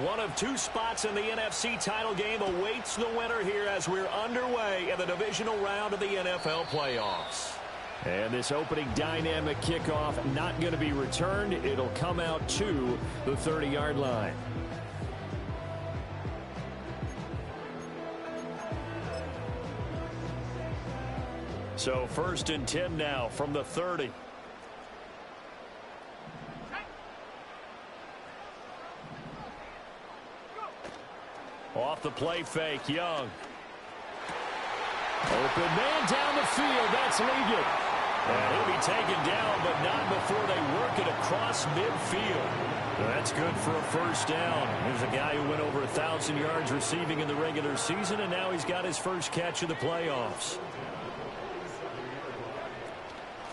One of two spots in the NFC title game awaits the winner here as we're underway in the divisional round of the NFL playoffs. And this opening dynamic kickoff not going to be returned. It'll come out to the 30-yard line. So 1st and 10 now from the 30. Off the play fake, Young. Open man down the field. That's Ligon. And he'll be taken down, but not before they work it across midfield. That's good for a first down. Here's a guy who went over 1,000 yards receiving in the regular season, and now he's got his first catch of the playoffs.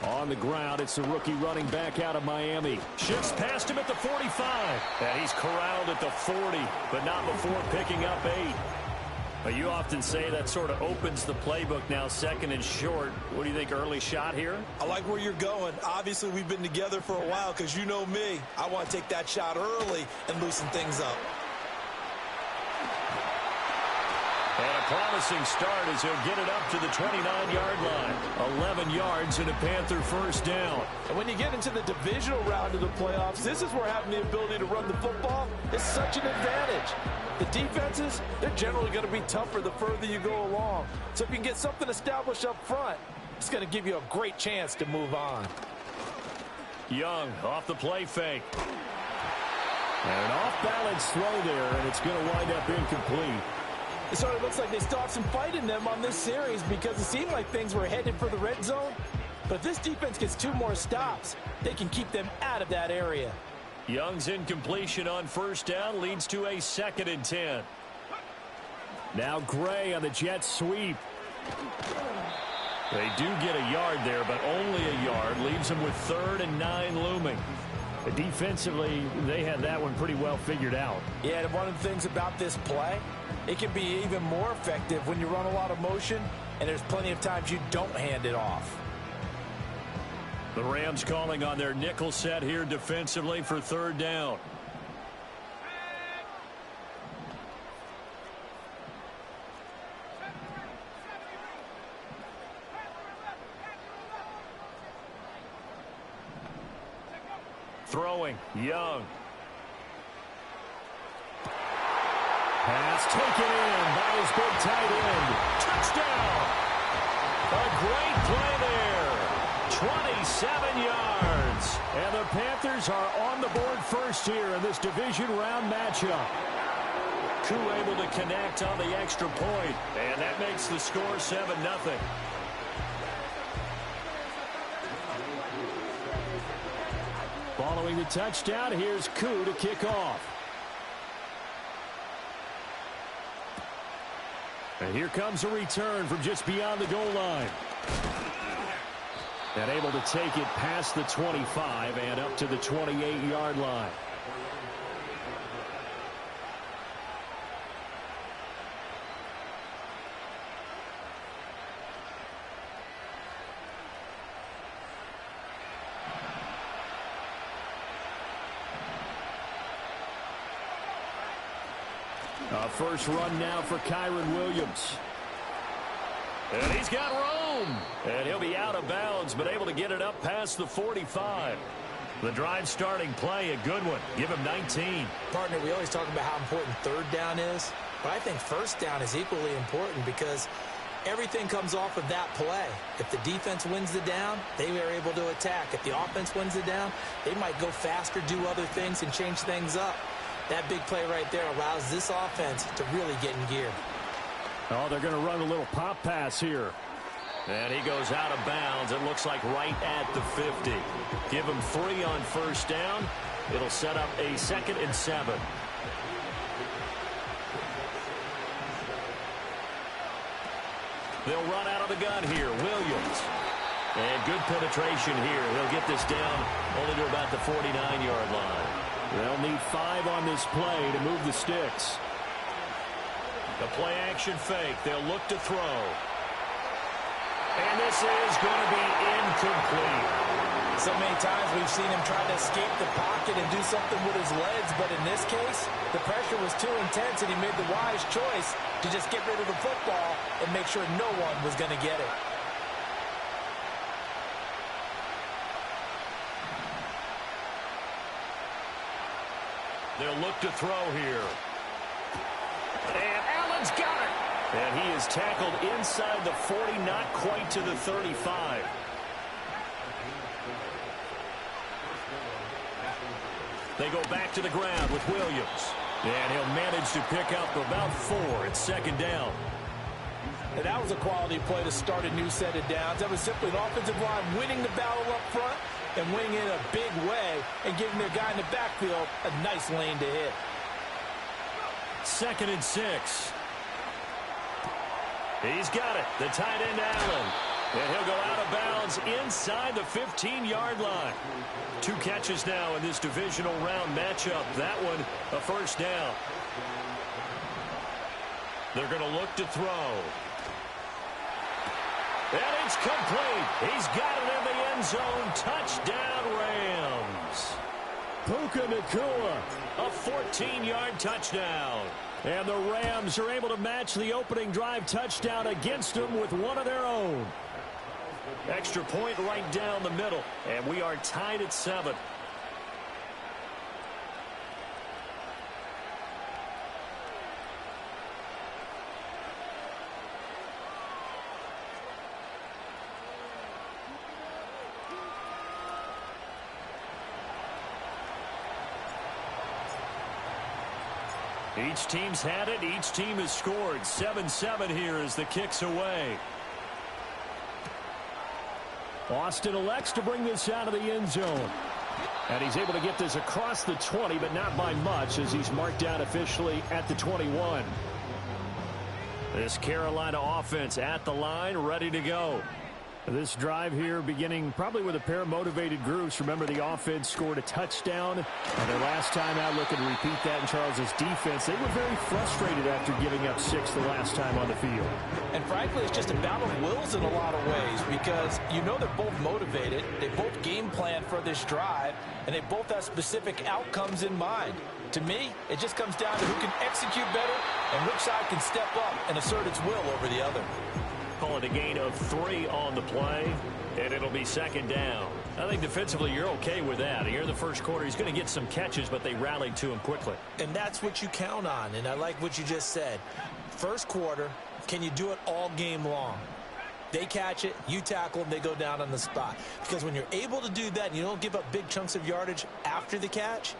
On the ground, it's the rookie running back out of Miami. Shifts past him at the 45. And he's corralled at the 40, but not before picking up 8. But you often say that sort of opens the playbook now, 2nd and short. What do you think, early shot here? I like where you're going. Obviously, we've been together for a while because you know me. I want to take that shot early and loosen things up. And a promising start as he'll get it up to the 29-yard line. 11 yards and a Panther first down. And when you get into the divisional round of the playoffs, this is where having the ability to run the football is such an advantage. The defenses, they're generally going to be tougher the further you go along. So if you can get something established up front, it's going to give you a great chance to move on. Young off the play fake. And an off-balance throw there, and it's going to wind up incomplete. It sort of looks like they still have some fight in them on this series because it seemed like things were headed for the red zone. But if this defense gets 2 more stops, they can keep them out of that area. Young's incompletion on first down leads to a 2nd and 10. Now Gray on the jet sweep. They do get a yard there, but only a yard. Leaves them with 3rd and 9 looming. Defensively, they had that one pretty well figured out. Yeah, and one of the things about this play, it can be even more effective when you run a lot of motion, and there's plenty of times you don't hand it off. The Rams calling on their nickel set here defensively for 3rd down. Throwing, Young. Pass taken in by his big tight end. Touchdown! A great play there. 27 yards. And the Panthers are on the board first here in this division round matchup. Koo able to connect on the extra point. And that makes the score 7-0. Following the touchdown, here's Koo to kick off. And here comes a return from just beyond the goal line. And able to take it past the 25 and up to the 28-yard line. First run now for Kyren Williams. And he's got room. And he'll be out of bounds, but able to get it up past the 45. The drive starting play, a good one. Give him 19. Partner, we always talk about how important 3rd down is, but I think 1st down is equally important because everything comes off of that play. If the defense wins the down, they are able to attack. If the offense wins the down, they might go faster, do other things, and change things up. That big play right there allows this offense to really get in gear. Oh, they're going to run a little pop pass here. And he goes out of bounds. It looks like right at the 50. Give him 3 on first down. It'll set up a 2nd and 7. They'll run out of the gun here. Williams. And good penetration here. He'll get this down only to about the 49-yard line. They'll need 5 on this play to move the sticks. The play-action fake. They'll look to throw. And this is going to be incomplete. So many times we've seen him try to escape the pocket and do something with his legs, but in this case, the pressure was too intense and he made the wise choice to just get rid of the football and make sure no one was going to get it. They'll look to throw here. And Allen's got it. And he is tackled inside the 40, not quite to the 35. They go back to the ground with Williams. And he'll manage to pick up about 4 at second down. And that was a quality play to start a new set of downs. That was simply the offensive line winning the battle up front and winning in a big way and giving their guy in the backfield a nice lane to hit. 2nd and 6. He's got it. The tight end, Allen. And he'll go out of bounds inside the 15-yard line. 2 catches now in this divisional round matchup. That one, a first down. They're going to look to throw. And it's complete. He's got it in the end zone. Touchdown, Rams. Puka Nacua, a 14-yard touchdown. And the Rams are able to match the opening drive touchdown against them with one of their own. Extra point right down the middle. And we are tied at 7. Each team's had it. Each team has scored. 7-7 here as the kick's away. Austin elects to bring this out of the end zone. And he's able to get this across the 20, but not by much as he's marked out officially at the 21. This Carolina offense at the line, ready to go. This drive here beginning probably with a pair of motivated groups. Remember, the offense scored a touchdown. And their last time out looking to repeat that in Charles's defense. They were very frustrated after giving up 6 the last time on the field. And frankly, it's just a battle of wills in a lot of ways because you know they're both motivated. They both game plan for this drive. And they both have specific outcomes in mind. To me, it just comes down to who can execute better and which side can step up and assert its will over the other. Call it a gain of 3 on the play, and it'll be second down. I think defensively you're okay with that. Here in the first quarter, he's going to get some catches, but they rallied to him quickly. And that's what you count on, and I like what you just said. First quarter, can you do it all game long? They catch it, you tackle them, they go down on the spot. Because when you're able to do that and you don't give up big chunks of yardage after the catch,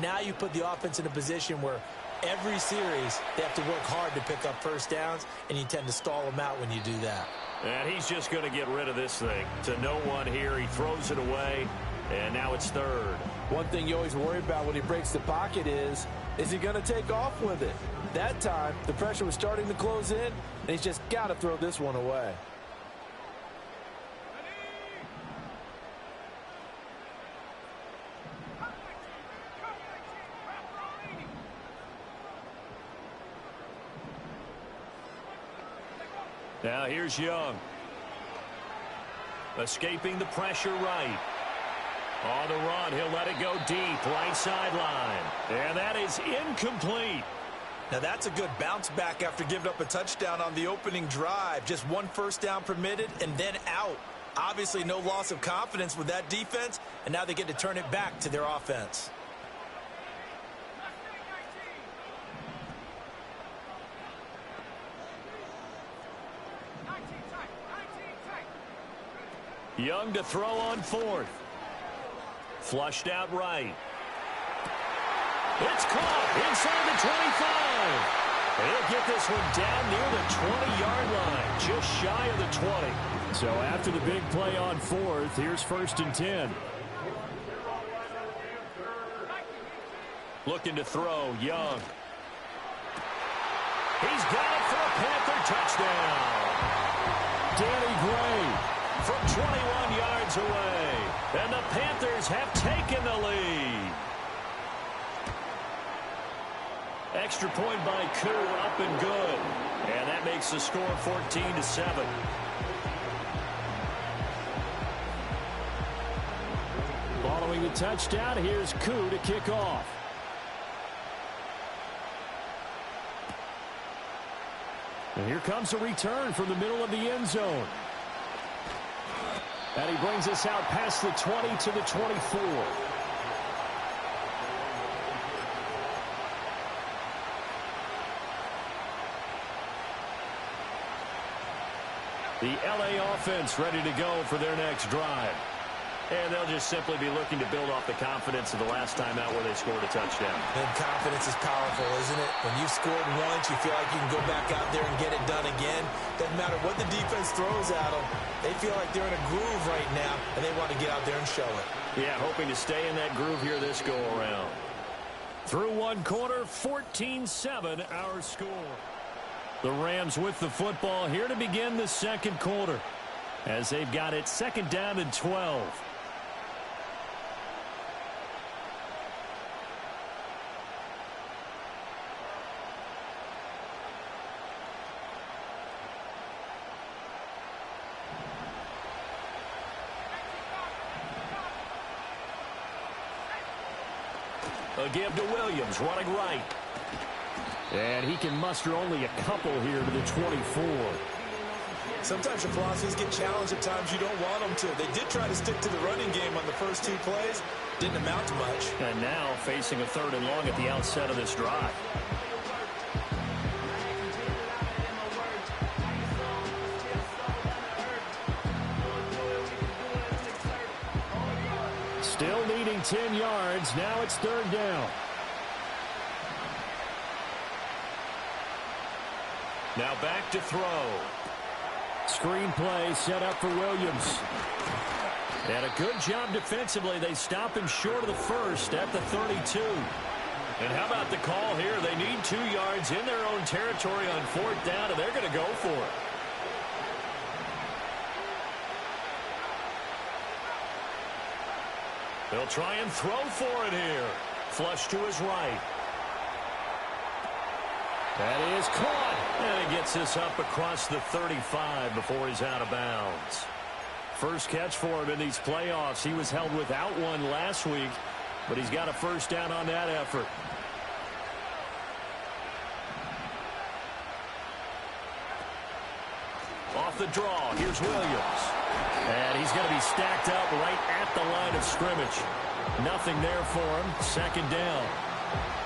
now you put the offense in a position where every series, they have to work hard to pick up first downs, and you tend to stall them out when you do that. And he's just going to get rid of this thing. To no one here, he throws it away, and now it's 3rd. One thing you always worry about when he breaks the pocket is he going to take off with it? That time, the pressure was starting to close in, and he's just got to throw this one away. Now here's Young. Escaping the pressure right. On the run, he'll let it go deep, right sideline. And that is incomplete. Now that's a good bounce back after giving up a touchdown on the opening drive. Just 1 first down permitted and then out. Obviously no loss of confidence with that defense, and now they get to turn it back to their offense. Young to throw on 4th. Flushed out right. It's caught inside the 25. He'll get this one down near the 20-yard line, just shy of the 20. So after the big play on 4th, here's 1st and 10. Looking to throw, Young. He's got it for a Panther touchdown. Danny Gray from 21 yards away. And the Panthers have taken the lead. Extra point by Koo, up and good. And that makes the score 14-7. scoring the touchdown. Here's Koo to kick off. And here comes a return from the middle of the end zone. And he brings us out past the 20 to the 24. The LA offense ready to go for their next drive. And they'll just simply be looking to build off the confidence of the last time out where they scored a touchdown. And confidence is powerful, isn't it? When you've scored once, you feel like you can go back out there and get it done again. Doesn't matter what the defense throws at them. They feel like they're in a groove right now, and they want to get out there and show it. Yeah, hoping to stay in that groove here this go-around. Through one quarter, 14-7 our score. The Rams with the football here to begin the second quarter, as they've got it second down and 12. A give to Williams, running right. And he can muster only a couple here to the 24. Sometimes your philosophies get challenged at times you don't want them to. They did try to stick to the running game on the first two plays. Didn't amount to much. And now facing a 3rd and long at the outset of this drive. Still needing 10 yards. Now it's 3rd down. Now back to throw. Screen play set up for Williams. And a good job defensively. They stop him short of the first at the 32. And how about the call here? They need 2 yards in their own territory on 4th down, and they're going to go for it. They'll try and throw for it here. Flush to his right. That is caught. And he gets this up across the 35 before he's out of bounds. First catch for him in these playoffs. He was held without one last week, but he's got a first down on that effort. Off the draw, here's Williams. And he's going to be stacked up right at the line of scrimmage. Nothing there for him. 2nd down.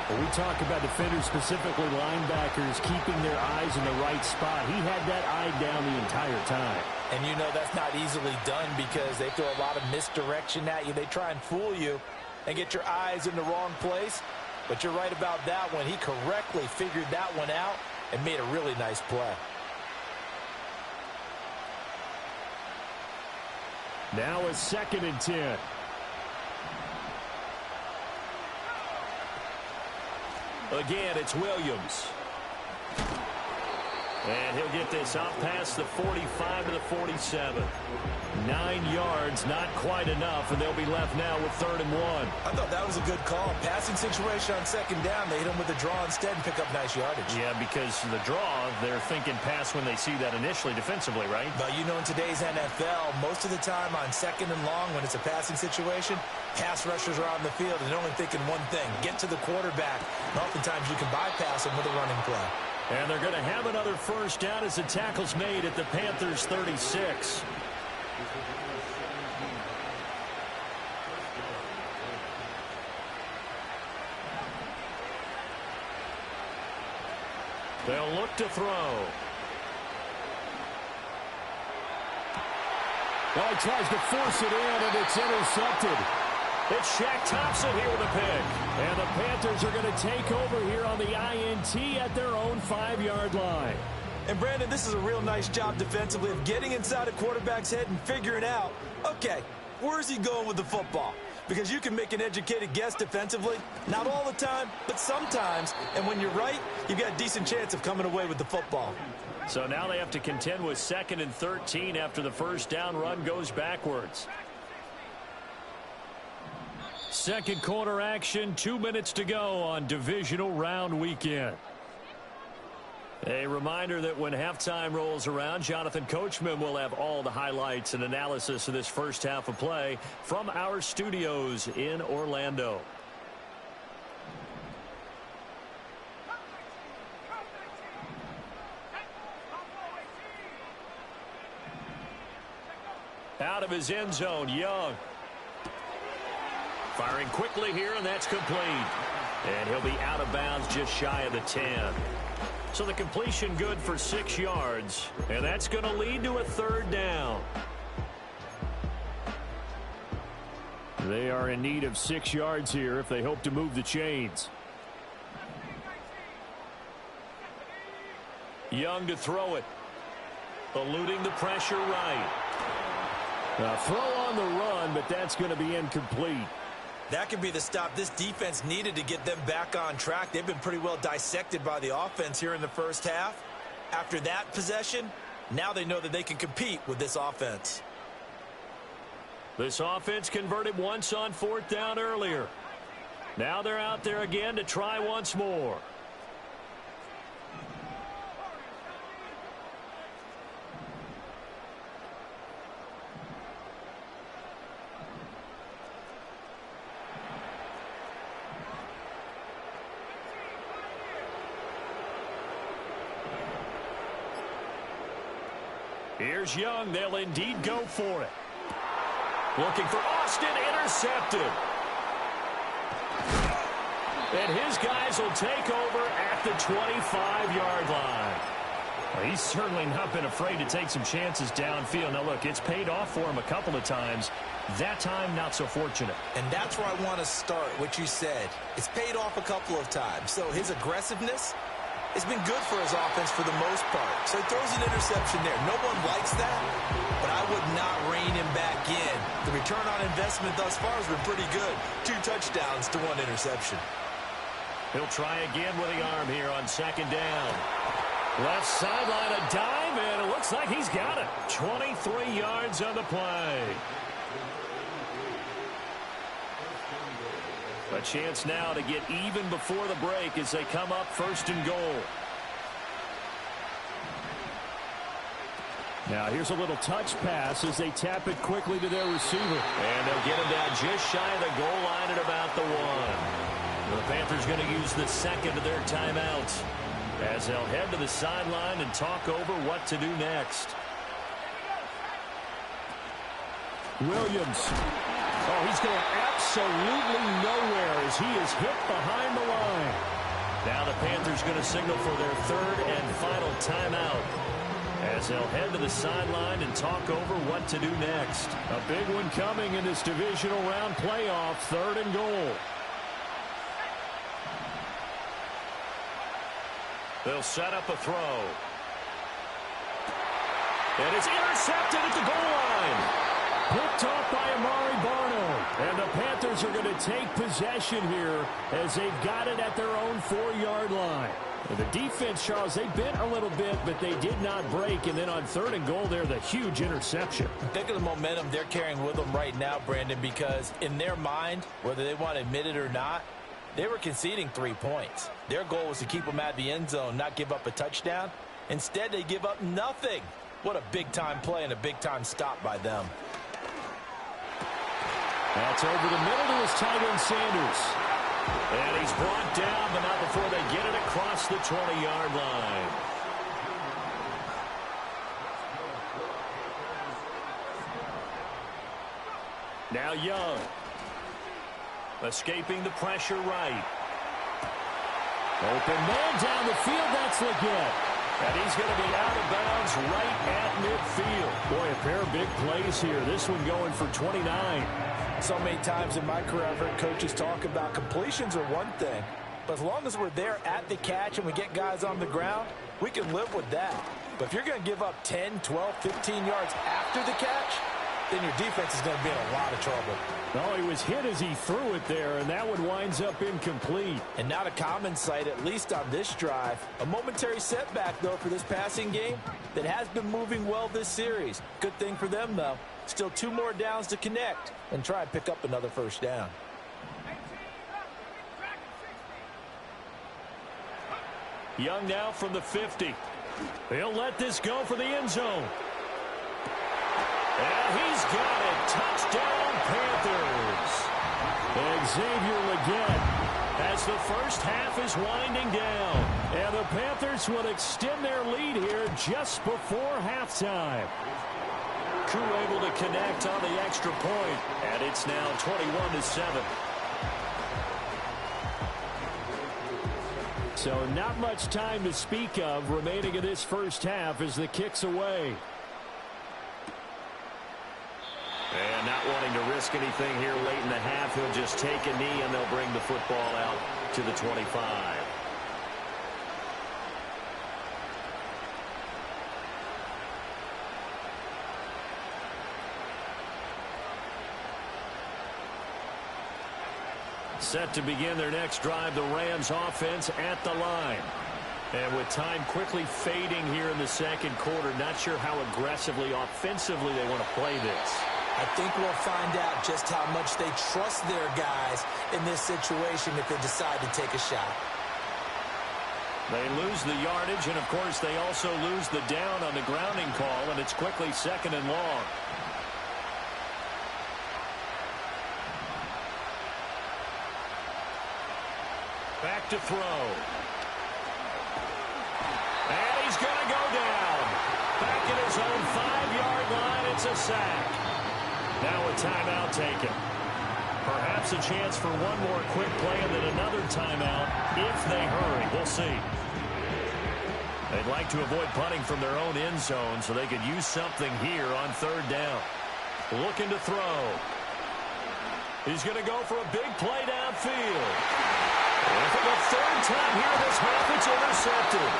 When we talk about defenders, specifically linebackers, keeping their eyes in the right spot, he had that eye down the entire time. And you know that's not easily done because they throw a lot of misdirection at you. They try and fool you and get your eyes in the wrong place. But you're right about that one. He correctly figured that one out and made a really nice play. Now a 2nd and 10. Again, it's Williams. And he'll get this out past the 45 to the 47. 9 yards, not quite enough, and they'll be left now with 3rd and 1. I thought that was a good call. Passing situation on 2nd down. They hit him with a draw instead and pick up nice yardage. Yeah, because the draw, they're thinking pass when they see that initially defensively, right? But you know in today's NFL, most of the time on 2nd and long when it's a passing situation, pass rushers are on the field and they're only thinking one thing, get to the quarterback. And oftentimes you can bypass him with a running play. And they're going to have another first down as the tackle's made at the Panthers' 36. They'll look to throw. Well, he tries to force it in, and it's intercepted. It's Shaq Thompson here with a pick. And the Panthers are going to take over here on the INT at their own 5-yard line. And, Brandon, this is a real nice job defensively of getting inside a quarterback's head and figuring out, okay, where is he going with the football? Because you can make an educated guess defensively. Not all the time, but sometimes. And when you're right, you've got a decent chance of coming away with the football. So now they have to contend with 2nd and 13 after the first down run goes backwards. Second quarter action, 2 minutes to go on divisional round weekend. A reminder that when halftime rolls around, Jonathan Coachman will have all the highlights and analysis of this first half of play from our studios in Orlando. Out of his end zone, Young. Firing quickly here, and that's complete. And he'll be out of bounds just shy of the 10. So the completion good for 6 yards, and that's going to lead to a third down. They are in need of 6 yards here if they hope to move the chains. Young to throw it. Eluding the pressure right. A throw on the run, but that's going to be incomplete. That could be the stop this defense needed to get them back on track. They've been pretty well dissected by the offense here in the first half. After that possession, now they know that they can compete with this offense. This offense converted once on 4th down earlier. Now they're out there again to try once more. Here's Young. They'll indeed go for it. Looking for Austin. Intercepted. And his guys will take over at the 25-yard line. Well, he's certainly not been afraid to take some chances downfield. Now, look, it's paid off for him a couple of times. That time, not so fortunate. And that's where I want to start, what you said. It's paid off a couple of times. So his aggressiveness, it's been good for his offense for the most part. So he throws an interception there. No one likes that, but I would not rein him back in. The return on investment thus far has been pretty good. 2 touchdowns to 1 interception. He'll try again with the arm here on 2nd down. Left sideline, a dime, and it looks like he's got it. 23 yards on the play. A chance now to get even before the break as they come up 1st and goal. Now here's a little touch pass as they tap it quickly to their receiver. And they'll get him down just shy of the goal line at about the 1. The Panthers going to use the 2nd of their timeouts as they'll head to the sideline and talk over what to do next. Williams. Oh, he's going absolutely nowhere as he is hit behind the line. Now the Panthers going to signal for their 3rd and final timeout as they'll head to the sideline and talk over what to do next. A big one coming in this divisional round playoff, 3rd and goal. They'll set up a throw. And it's intercepted at the goal line. Picked off by Amari Barno. And the Panthers are going to take possession here as they've got it at their own 4-yard line. And the defense, Charles, they bent a little bit, but they did not break. And then on 3rd and goal there, the huge interception. Think of the momentum they're carrying with them right now, Brandon, because in their mind, whether they want to admit it or not, they were conceding 3 points. Their goal was to keep them at the end zone, not give up a touchdown. Instead, they give up nothing. What a big-time play and a big-time stop by them. That's over the middle to his tight end, Sanders. And he's brought down, but not before they get it across the 20-yard line. Now Young. Escaping the pressure right. Open man down the field. That's Leggett. And he's going to be out of bounds right at midfield. Boy, a pair of big plays here. This one going for 29. So many times in my career, I've heard coaches talk about completions are one thing. But as long as we're there at the catch and we get guys on the ground, we can live with that. But if you're going to give up 10, 12, 15 yards after the catch, then your defense is going to be in a lot of trouble. No, he was hit as he threw it there, and that one winds up incomplete. And not a common sight, at least on this drive. A momentary setback, though, for this passing game that has been moving well this series. Good thing for them, though. Still 2 more downs to connect and try and pick up another first down. Young now from the 50. He'll let this go for the end zone. And he's got it. Touchdown, Panthers. Xavier Legette, as the first half is winding down. And the Panthers will extend their lead here just before halftime. Crew able to connect on the extra point. And it's now 21-7. So not much time to speak of remaining in this first half as the kick's away. And not wanting to risk anything here late in the half, he'll just take a knee and they'll bring the football out to the 25. Set to begin their next drive, the Rams offense at the line. And with time quickly fading here in the second quarter, not sure how aggressively, offensively they want to play this. I think we'll find out just how much they trust their guys in this situation if they decide to take a shot. They lose the yardage, and of course they also lose the down on the grounding call, and it's quickly second and long. Back to throw. And he's going to go down. Back at his own 5-yard line, it's a sack. Now a timeout taken. Perhaps a chance for one more quick play and then another timeout if they hurry. We'll see. They'd like to avoid punting from their own end zone so they could use something here on third down. Looking to throw. He's going to go for a big play downfield. And for the third time here this half, it's intercepted.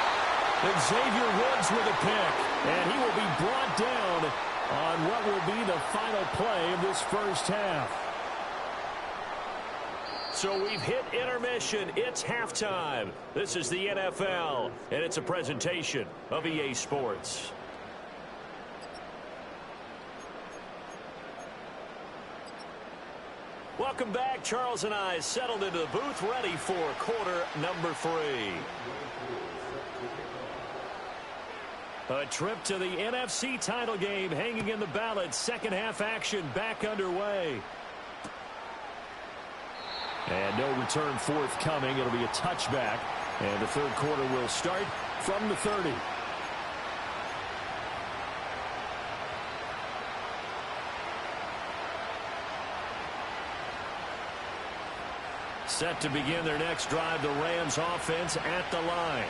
Xavier Woods with a pick, and he will be brought down on what will be the final play of this first half. So we've hit intermission. It's halftime. This is the NFL, and it's a presentation of EA Sports. Welcome back. Charles and I settled into the booth, ready for quarter number 3. A trip to the NFC title game hanging in the balance. Second half action back underway. And no return forthcoming. It'll be a touchback. And the third quarter will start from the 30. Set to begin their next drive, the Rams offense at the line.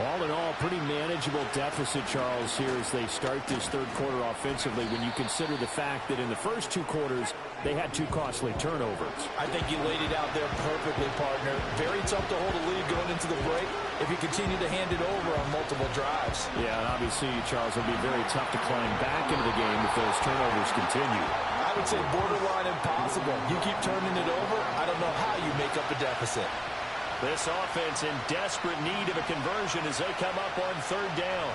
All in all, pretty manageable deficit, Charles, here as they start this third quarter offensively when you consider the fact that in the first 2 quarters, they had 2 costly turnovers. I think you laid it out there perfectly, partner. Very tough to hold a lead going into the break if you continue to hand it over on multiple drives. Yeah, and obviously, Charles, it'll be very tough to climb back into the game if those turnovers continue. I would say borderline impossible. You keep turning it over, I don't know how you make up a deficit. This offense in desperate need of a conversion as they come up on third down.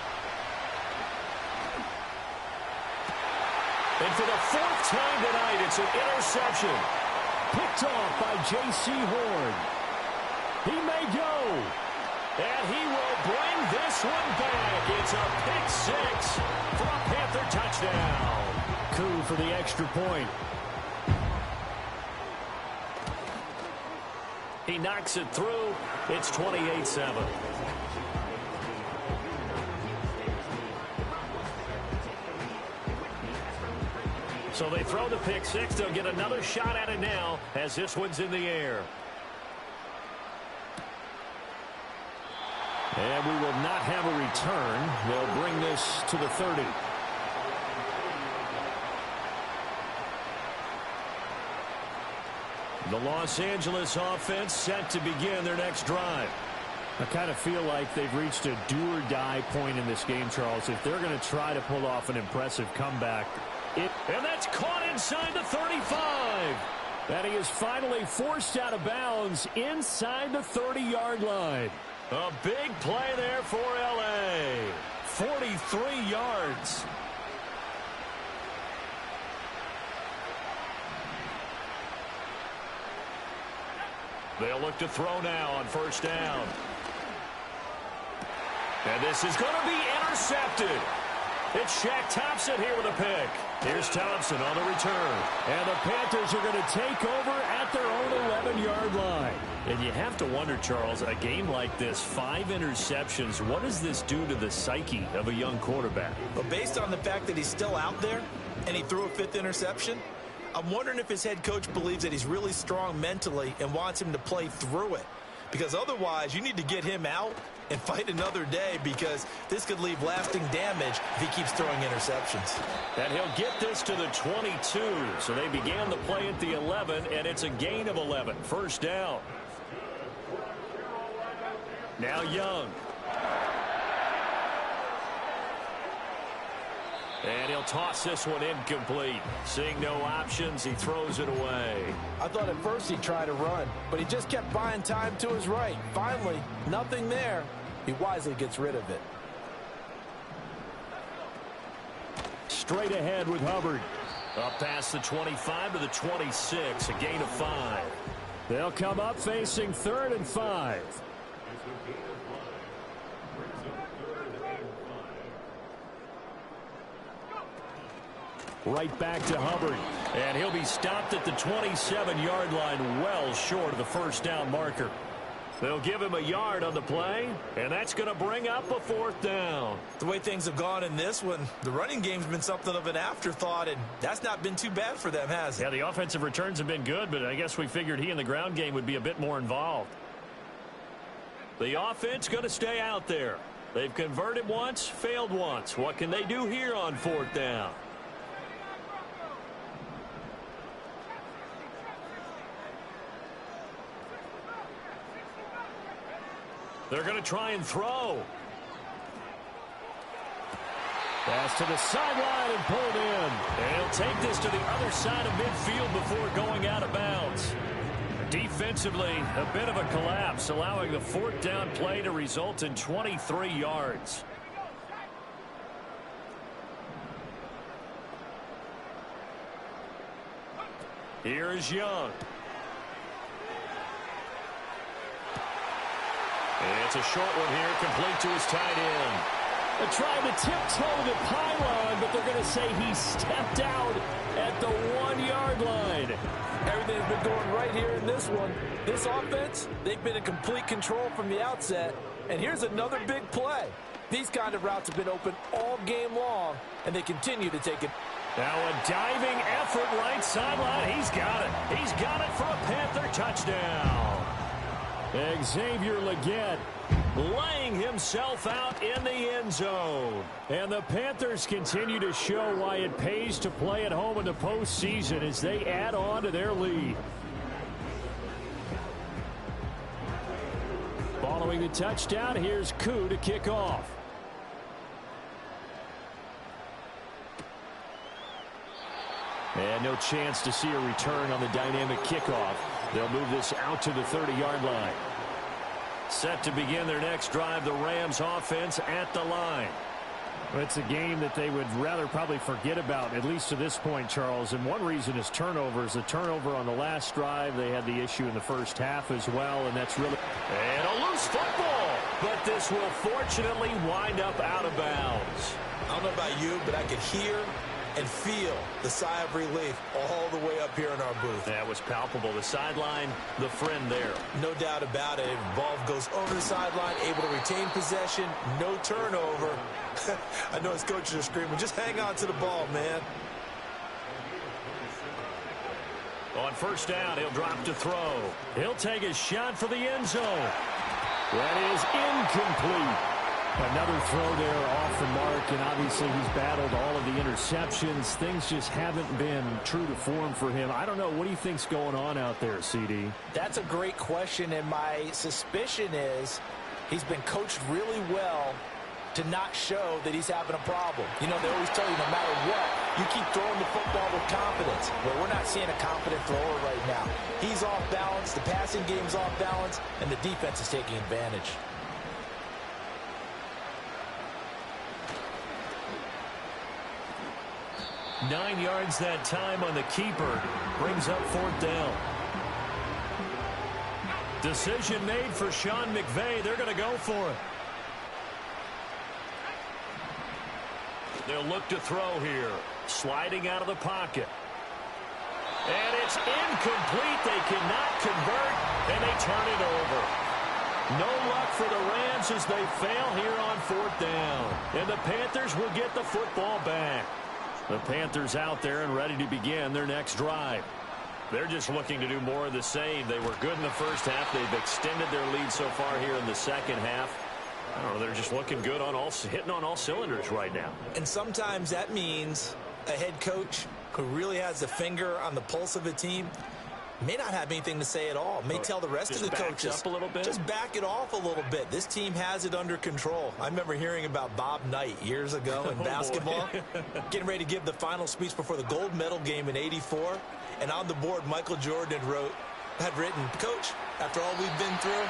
And for the 4th time tonight, it's an interception. Picked off by J.C. Horn. He may go. And he will bring this one back. It's a pick 6 for a Panther touchdown. Coup for the extra point. He knocks it through. It's 28-7. So they throw the pick 6. They'll get another shot at it now as this one's in the air. And we will not have a return. They'll bring this to the 30. The Los Angeles offense set to begin their next drive. I kind of feel like they've reached a do-or-die point in this game, Charles. If they're going to try to pull off an impressive comeback. And that's caught inside the 35. And he is finally forced out of bounds inside the 30-yard line. A big play there for L.A. 43 yards. They'll look to throw now on first down. And this is going to be intercepted. It's Shaq Thompson here with a pick. Here's Thompson on the return. And the Panthers are going to take over at their own 11-yard line. And you have to wonder, Charles, a game like this, 5 interceptions, what does this do to the psyche of a young quarterback? Well, based on the fact that he's still out there and he threw a 5th interception, I'm wondering if his head coach believes that he's really strong mentally and wants him to play through it. Because otherwise, you need to get him out and fight another day, because this could leave lasting damage if he keeps throwing interceptions. And he'll get this to the 22. So they began the play at the 11, and it's a gain of 11. First down. Now Young. And he'll toss this one incomplete. Seeing no options, he throws it away. I thought at first he'd try to run, but he just kept buying time to his right. Finally, nothing there. He wisely gets rid of it. Straight ahead with Hubbard. Up past the 25 to the 26, a gain of 5. They'll come up facing 3rd and 5. Right back to Hubbard. And he'll be stopped at the 27-yard line, well short of the first down marker. They'll give him a yard on the play, and that's going to bring up a 4th down. The way things have gone in this one, the running game's been something of an afterthought, and that's not been too bad for them, has it? Yeah, the offensive returns have been good, but I guess we figured he in the ground game would be a bit more involved. The offense going to stay out there. They've converted once, failed once. What can they do here on 4th down? They're going to try and throw. Pass to the sideline and pulled in. And he'll take this to the other side of midfield before going out of bounds. Defensively, a bit of a collapse, allowing the 4th down play to result in 23 yards. Here is Young. It's a short one here, complete to his tight end. They're trying to tiptoe the pylon, but they're going to say he stepped out at the 1-yard line. Everything's been going right here in this one. This offense, they've been in complete control from the outset. And here's another big play. These kind of routes have been open all game long, and they continue to take it. Now a diving effort right sideline. He's got it. He's got it for a Panther touchdown. Xavier Legette laying himself out in the end zone. And the Panthers continue to show why it pays to play at home in the postseason as they add on to their lead. Following the touchdown, here's Koo to kick off. And no chance to see a return on the dynamic kickoff. They'll move this out to the 30-yard line. Set to begin their next drive, the Rams offense at the line. Well, it's a game that they would rather probably forget about, at least to this point, Charles. And one reason is turnovers. A turnover on the last drive. They had the issue in the first half as well, and that's really... And a loose football, but this will fortunately wind up out of bounds. I don't know about you, but I could hear and feel the sigh of relief all the way up here in our booth. That was palpable. The sideline, the friend there. No doubt about it. Ball goes over the sideline, able to retain possession, no turnover. I know his coaches are screaming, just hang on to the ball, man. On first down, he'll drop to throw. He'll take a shot for the end zone. That is incomplete. Another throw there off the mark, and obviously he's battled all of the interceptions. Things just haven't been true to form for him. I don't know. What do you think's going on out there, CD? That's a great question, and my suspicion is he's been coached really well to not show that he's having a problem. You know, they always tell you no matter what, you keep throwing the football with confidence. Well, we're not seeing a confident thrower right now. He's off balance, the passing game's off balance, and the defense is taking advantage. Nine yards that time on the keeper. Brings up fourth down. Decision made for Sean McVay. They're going to go for it. They'll look to throw here. Sliding out of the pocket. And it's incomplete. They cannot convert, and they turn it over. No luck for the Rams as they fail here on 4th down. And the Panthers will get the football back. The Panthers out there and ready to begin their next drive. They're just looking to do more of the same. They were good in the first half. They've extended their lead so far here in the second half. I don't know, they're just looking good on hitting on all cylinders right now. And sometimes that means a head coach who really has a finger on the pulse of a team may not have anything to say at all. May tell the rest of the coaches, up a little bit. Just back it off a little bit. This team has it under control. I remember hearing about Bob Knight years ago in basketball, getting ready to give the final speech before the gold medal game in '84. And on the board, Michael Jordan had written, "Coach, after all we've been through,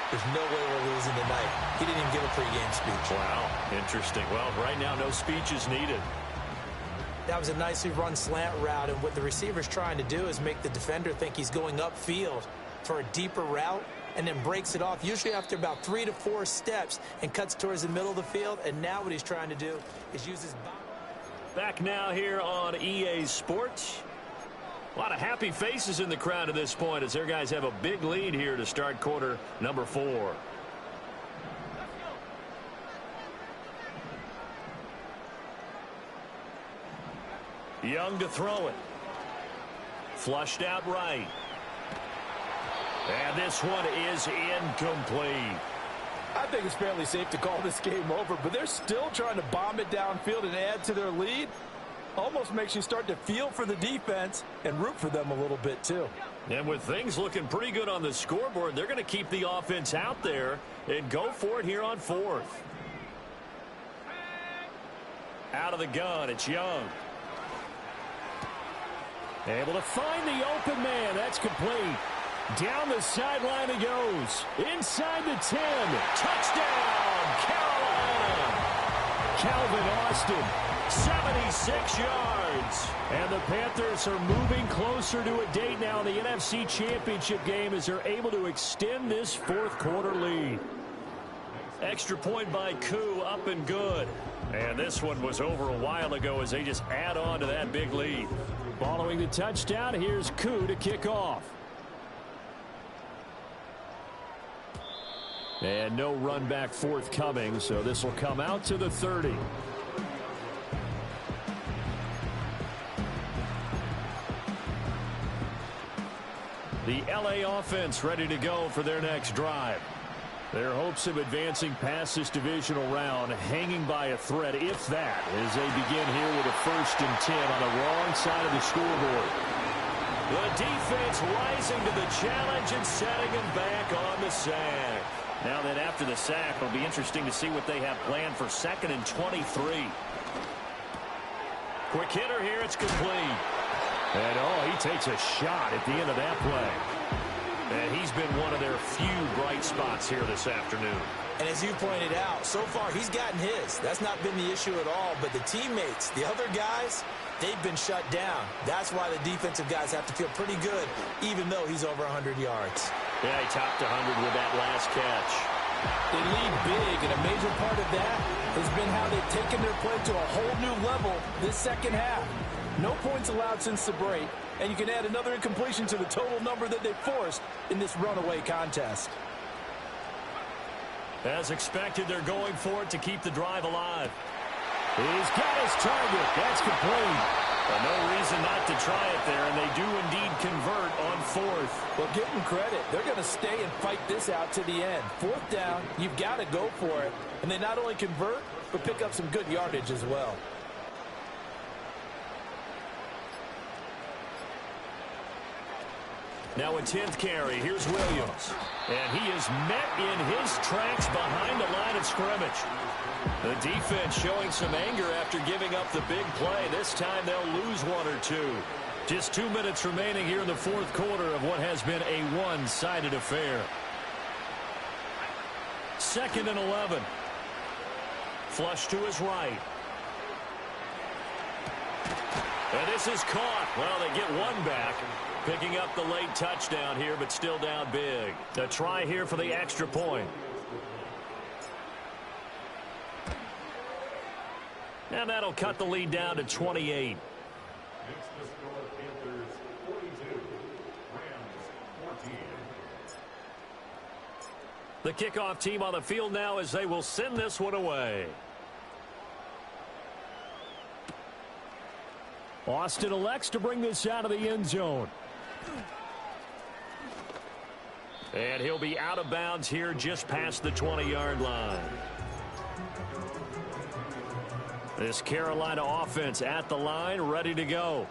there's no way we're losing tonight." He didn't even give a pregame speech. Wow, interesting. Well, right now, no speech is needed. That was a nicely run slant route, and what the receiver's trying to do is make the defender think he's going upfield for a deeper route and then breaks it off, usually after about 3 to 4 steps, and cuts towards the middle of the field. And now what he's trying to do is use his body. Back now here on EA Sports. A lot of happy faces in the crowd at this point as their guys have a big lead here to start quarter number 4. Young to throw it. Flushed out right. And this one is incomplete. I think it's fairly safe to call this game over, but they're still trying to bomb it downfield and add to their lead. Almost makes you start to feel for the defense and root for them a little bit too. And with things looking pretty good on the scoreboard, they're going to keep the offense out there and go for it here on 4th. Out of the gun, it's Young. Able to find the open man. That's complete. Down the sideline he goes. Inside the 10. Touchdown, Carolina. Calvin Austin, 76 yards. And the Panthers are moving closer to a date now in the NFC Championship game as they're able to extend this 4th quarter lead. Extra point by Koo, up and good. And this one was over a while ago as they just add on to that big lead. Following the touchdown, here's Koo to kick off. And no run back forthcoming, so this will come out to the 30. The LA offense ready to go for their next drive. Their hopes of advancing past this divisional round hanging by a thread, if that, as they begin here with a 1st and 10 on the wrong side of the scoreboard. The defense rising to the challenge and setting them back on the sack. Now that after the sack, it'll be interesting to see what they have planned for 2nd and 23. Quick hitter here, it's complete. And he takes a shot at the end of that play. And he's been one of their few bright spots here this afternoon. And as you pointed out, so far he's gotten his. That's not been the issue at all. But the teammates, the other guys, they've been shut down. That's why the defensive guys have to feel pretty good, even though he's over 100 yards. Yeah, he topped 100 with that last catch. They lead big, and a major part of that has been how they've taken their play to a whole new level this second half. No points allowed since the break, and you can add another incompletion to the total number that they forced in this runaway contest. As expected, they're going for it to keep the drive alive. He's got his target. That's complete. Well, no reason not to try it there, and they do indeed convert on 4th. Well, give them credit. They're going to stay and fight this out to the end. 4th down, you've got to go for it. And they not only convert, but pick up some good yardage as well. Now a 10th carry. Here's Williams. And he is met in his tracks behind the line of scrimmage. The defense showing some anger after giving up the big play. This time they'll lose 1 or 2. Just 2 minutes remaining here in the 4th quarter of what has been a one-sided affair. 2nd and 11. Flush to his right. And this is caught. Well, they get one back. Picking up the late touchdown here, but still down big. A try here for the extra point. And that'll cut the lead down to 28. Next to score, Panthers 42, Rams 14. The kickoff team on the field now as they will send this one away. Austin elects to bring this out of the end zone. And he'll be out of bounds here just past the 20-yard line. This Carolina offense at the line, ready to go.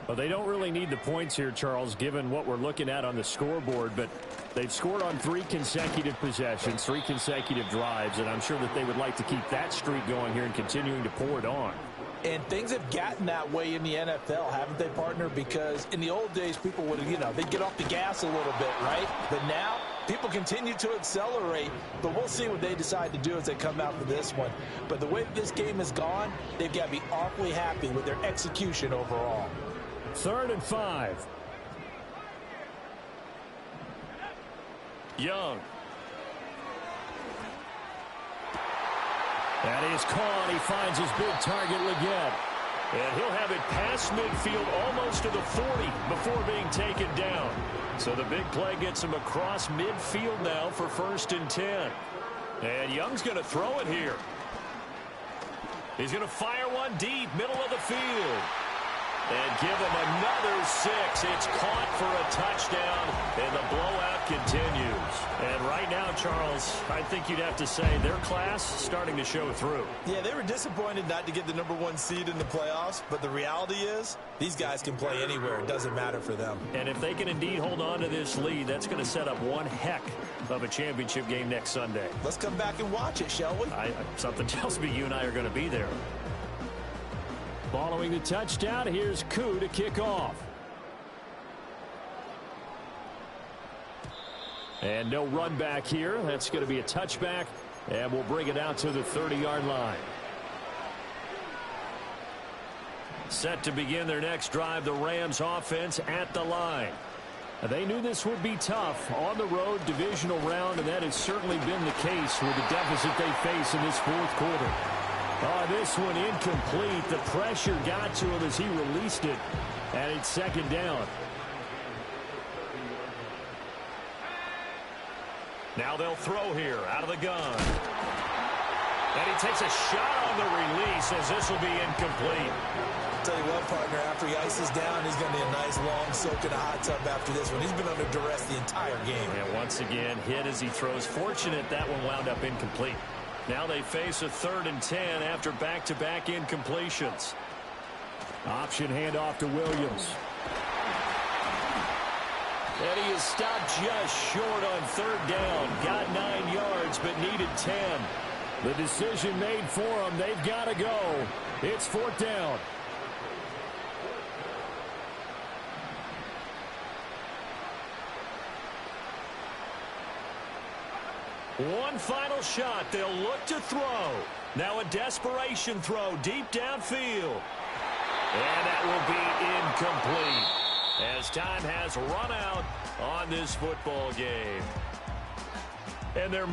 Well, they don't really need the points here, Charles, given what we're looking at on the scoreboard, but they've scored on 3 consecutive possessions, 3 consecutive drives, and I'm sure that they would like to keep that streak going here and continuing to pour it on. And things have gotten that way in the NFL, haven't they, partner? Because in the old days, people would, they'd get off the gas a little bit, right? But now, people continue to accelerate, but we'll see what they decide to do as they come out for this one. But the way that this game has gone, they've got to be awfully happy with their execution overall. 3rd and 5. Young. That is caught. He finds his big target, Leggett. And he'll have it past midfield almost to the 40 before being taken down. So the big play gets him across midfield now for 1st and 10. And Young's going to throw it here. He's going to fire one deep, middle of the field. And give him another 6. It's caught for a touchdown, and the blowout continues. And right now, Charles, I think you'd have to say their class starting to show through. Yeah, they were disappointed not to get the #1 seed in the playoffs, but the reality is these guys can play anywhere. It doesn't matter for them. And if they can indeed hold on to this lead, that's going to set up one heck of a championship game next Sunday. Let's come back and watch it, shall we? Something tells me you and I are going to be there. Following the touchdown, here's Koo to kick off. And no run back here. That's going to be a touchback, and we'll bring it out to the 30-yard line. Set to begin their next drive, the Rams offense at the line. They knew this would be tough on the road, divisional round, and that has certainly been the case with the deficit they face in this 4th quarter. Oh, this one incomplete. The pressure got to him as he released it, and it's 2nd down. Now they'll throw here out of the gun. And he takes a shot on the release as this will be incomplete. Tell you what, partner, after he ices down, he's going to be a nice long soak in a hot tub after this one. He's been under duress the entire game. And once again, hit as he throws. Fortunate that one wound up incomplete. Now they face a 3rd and 10 after back-to-back incompletions. Option handoff to Williams. And he is stopped just short on 3rd down. Got 9 yards, but needed 10. The decision made for them. They've got to go. It's 4th down. One final shot. They'll look to throw. Now a desperation throw deep downfield. And that will be incomplete as time has run out on this football game. And they're